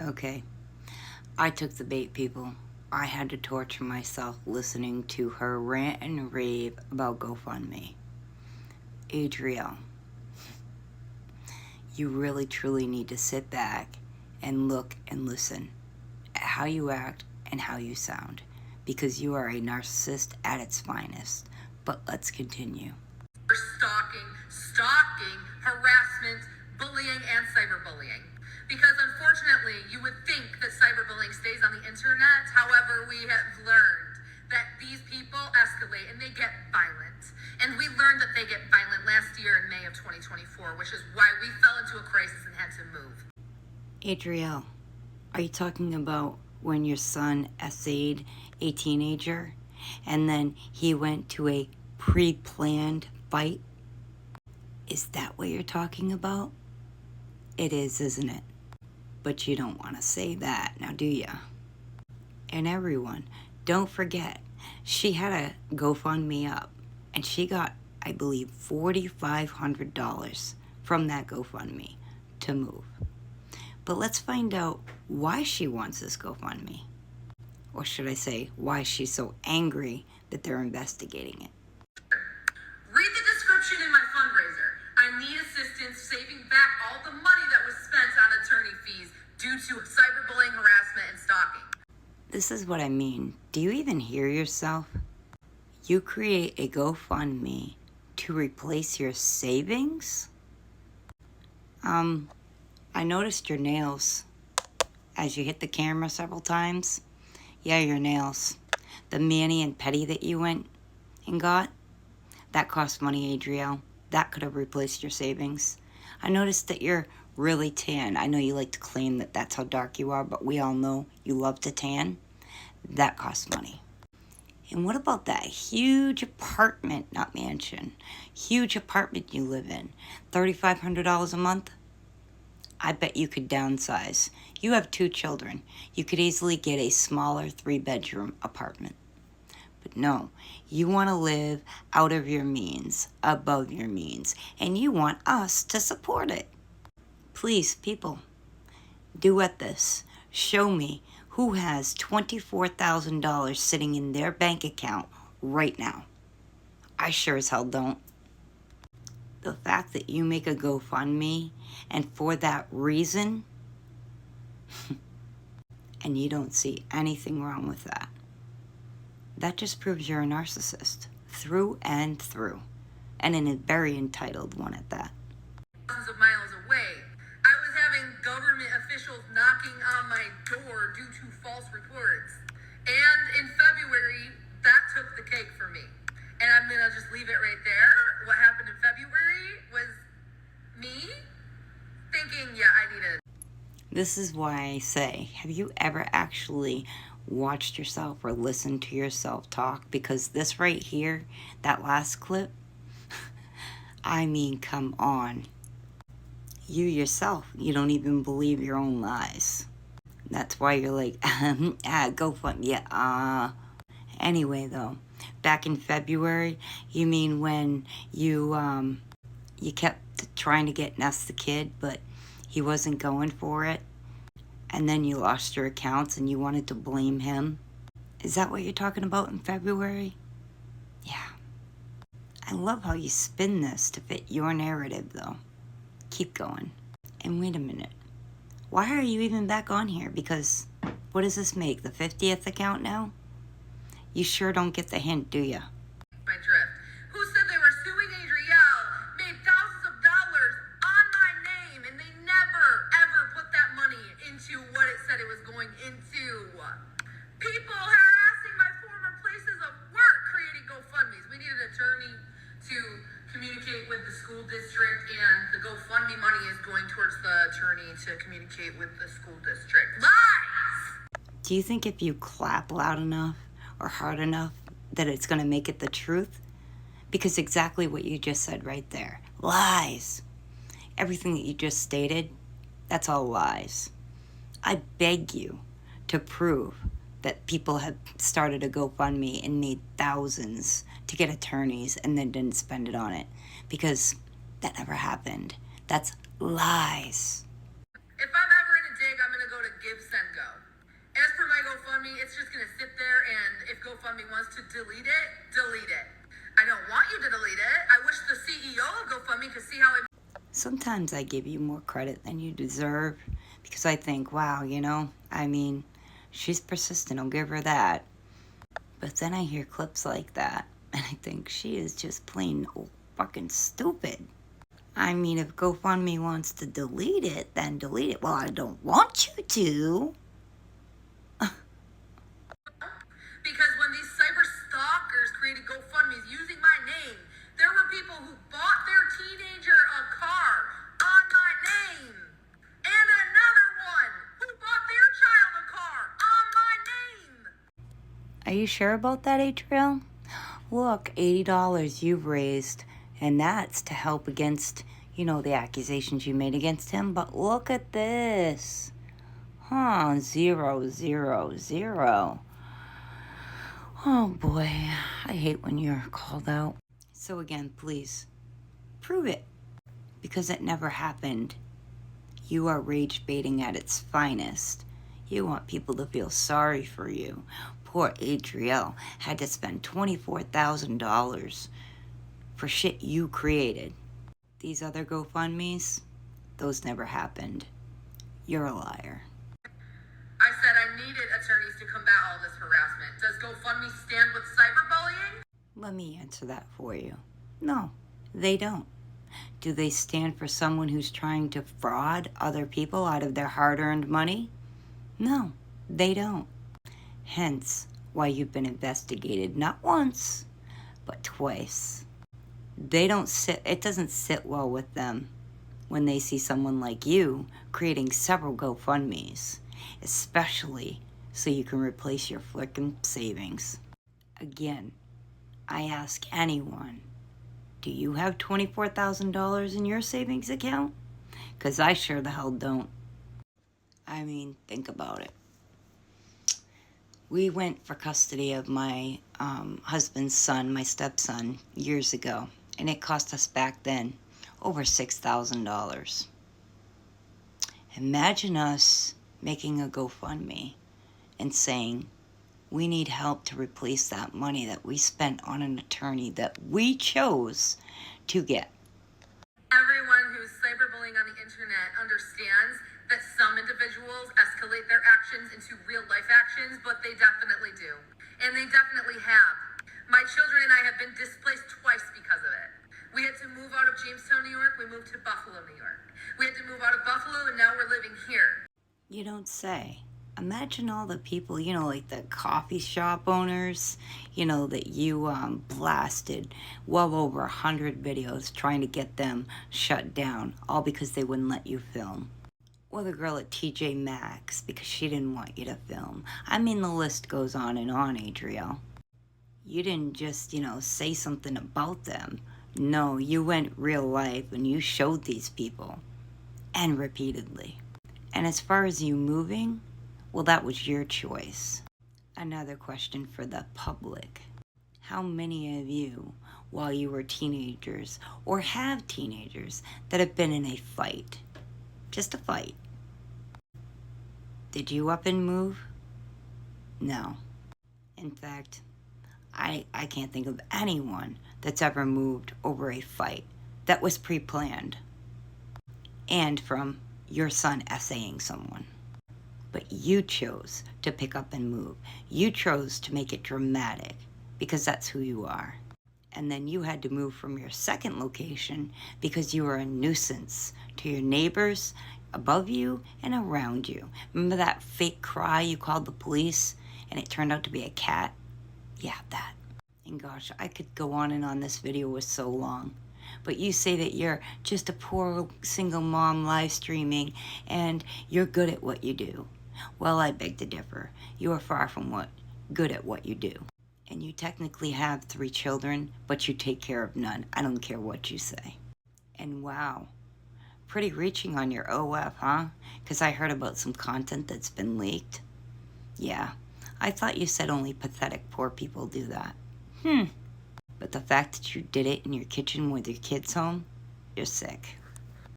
Okay, I took the bait, people. I had to torture myself listening to her rant and rave about GoFundMe. Adrielle, you really truly need to sit back and look and listen at how you act and how you sound, because you are a narcissist at its finest. But let's continue. Stalking, harassment, bullying, and cyberbullying. Because unfortunately, you would think that cyberbullying stays on the internet. However, we have learned that these people escalate and they get violent. And we learned that they get violent last year in May of 2024, which is why we fell into a crisis and had to move. Adrielle, are you talking about when your son essayed a teenager and then he went to a pre-planned fight? Is that what you're talking about? It is, isn't it? But you don't want to say that, now do ya? And everyone, don't forget, she had a GoFundMe up, and she got, I believe, $4,500 from that GoFundMe to move. But let's find out why she wants this GoFundMe. Or should I say, why she's so angry that they're investigating it. Read the description in my fundraiser. I need assistance saving back all the money that was spent on attorney fees due to cyberbullying, harassment, and stalking. This is what I mean. Do you even hear yourself? You create a GoFundMe to replace your savings? I noticed your nails as you hit the camera several times. Yeah, your nails. The mani and pedi that you went and got, that cost money, Adrielle. That could have replaced your savings. I noticed that you're really tan. I know you like to claim that that's how dark you are, but we all know you love to tan. That costs money. And what about that huge apartment, not mansion, huge apartment you live in? $3,500 a month? I bet you could downsize. You have 2 children. You could easily get a smaller 3-bedroom apartment. But no, you want to live out of your means, above your means, and you want us to support it. Please, people, duet this. Show me who has $24,000 sitting in their bank account right now. I sure as hell don't. The fact that you make a GoFundMe, and for that reason, and you don't see anything wrong with that, that just proves you're a narcissist, through and through, and a very entitled one at that. Thousands of miles away, I was having government officials knocking on my door due to false reports. And in February, that took the cake for me. And I'm gonna just leave it right there. What happened in February was me thinking, yeah, I need it. This is why I say, have you ever actually watched yourself or listened to yourself talk? Because this right here, that last clip, I mean, come on. You yourself, you don't even believe your own lies. That's why you're like, GoFundMe, yeah, Anyway, though, back in February, you mean when you kept trying to get Ness the kid, but he wasn't going for it, and then you lost your accounts and you wanted to blame him? Is that what you're talking about in February? Yeah. I love how you spin this to fit your narrative, though. Keep going. And wait a minute. Why are you even back on here? Because what does this make? The 50th account now? You sure don't get the hint, do ya? My drift. Who said they were suing Adrielle, made thousands of dollars on my name, and they never, ever put that money into what it said it was going into. People harassing my former places of work creating GoFundMes. We need an attorney to communicate with the school district, and the GoFundMe money is going towards the attorney to communicate with the school district. Lies! Do you think if you clap loud enough or hard enough that it's going to make it the truth? Because exactly what you just said right there. Lies. Everything that you just stated, that's all lies. I beg you to prove that people have started a GoFundMe and made thousands to get attorneys and then didn't spend it on it. Because that never happened. That's lies. If I'm ever in a dig, I'm going to go to Gibbs GoFundMe, it's just gonna sit there, and if GoFundMe wants to delete it, delete it. I don't want you to delete it. I wish the CEO of GoFundMe could see how it. Sometimes I give you more credit than you deserve because I think, wow, you know, I mean, she's persistent, I'll give her that. But then I hear clips like that, and I think she is just plain old fucking stupid. I mean, if GoFundMe wants to delete it, then delete it. Well, I don't want you to. Because when these cyber stalkers created GoFundMes using my name, there were people who bought their teenager a car on my name. And another one who bought their child a car on my name. Are you sure about that, Adriel? Look, $80 you've raised, and that's to help against, you know, the accusations you made against him. But look at this. 0, 0, 0. Oh boy, I hate when you're called out. So again, please, prove it. Because it never happened. You are rage baiting at its finest. You want people to feel sorry for you. Poor Adriel had to spend $24,000 for shit you created. These other GoFundMes, those never happened. You're a liar. I said I needed attorneys to combat all this harassment. Does GoFundMe stand with cyberbullying? Let me answer that for you. No, they don't. Do they stand for someone who's trying to fraud other people out of their hard-earned money? No, they don't. Hence, why you've been investigated not once, but twice. It doesn't sit well with them when they see someone like you creating several GoFundMes, especially so you can replace your flickin' savings. Again, I ask anyone, do you have $24,000 in your savings account? 'Cause I sure the hell don't. I mean, think about it. We went for custody of my husband's son, my stepson, years ago, and it cost us back then over $6,000. Imagine us making a GoFundMe and saying, we need help to replace that money that we spent on an attorney that we chose to get. Everyone who's cyberbullying on the internet understands that some individuals escalate their actions into real life actions, but they definitely do. And they definitely have. My children and I have been displaced twice because of it. We had to move out of Jamestown, New York. We moved to Buffalo, New York. We had to move out of Buffalo, and now we're living here. You don't say. Imagine all the people, you know, like the coffee shop owners, you know, that you blasted well over 100 videos trying to get them shut down, all because they wouldn't let you film. Or the girl at TJ Maxx because she didn't want you to film. I mean, the list goes on and on, Adriel. You didn't just, you know, say something about them. No, you went real life and you showed these people. And repeatedly. And as far as you moving, well, that was your choice. Another question for the public. How many of you, while you were teenagers, or have teenagers, that have been in a fight? Just a fight. Did you up and move? No. In fact, I can't think of anyone that's ever moved over a fight that was pre-planned. And from your son essaying someone. But you chose to pick up and move. You chose to make it dramatic because that's who you are. And then you had to move from your second location because you were a nuisance to your neighbors above you and around you. Remember that fake cry you called the police and it turned out to be a cat? Yeah, that. And gosh, I could go on and on. This video was so long. But you say that you're just a poor single mom live streaming and you're good at what you do. Well, I beg to differ. You are far from good at what you do. And you technically have 3 children, but you take care of none. I don't care what you say. And wow, pretty reaching on your OF, huh? Because I heard about some content that's been leaked. Yeah, I thought you said only pathetic poor people do that. But the fact that you did it in your kitchen with your kids home, you're sick.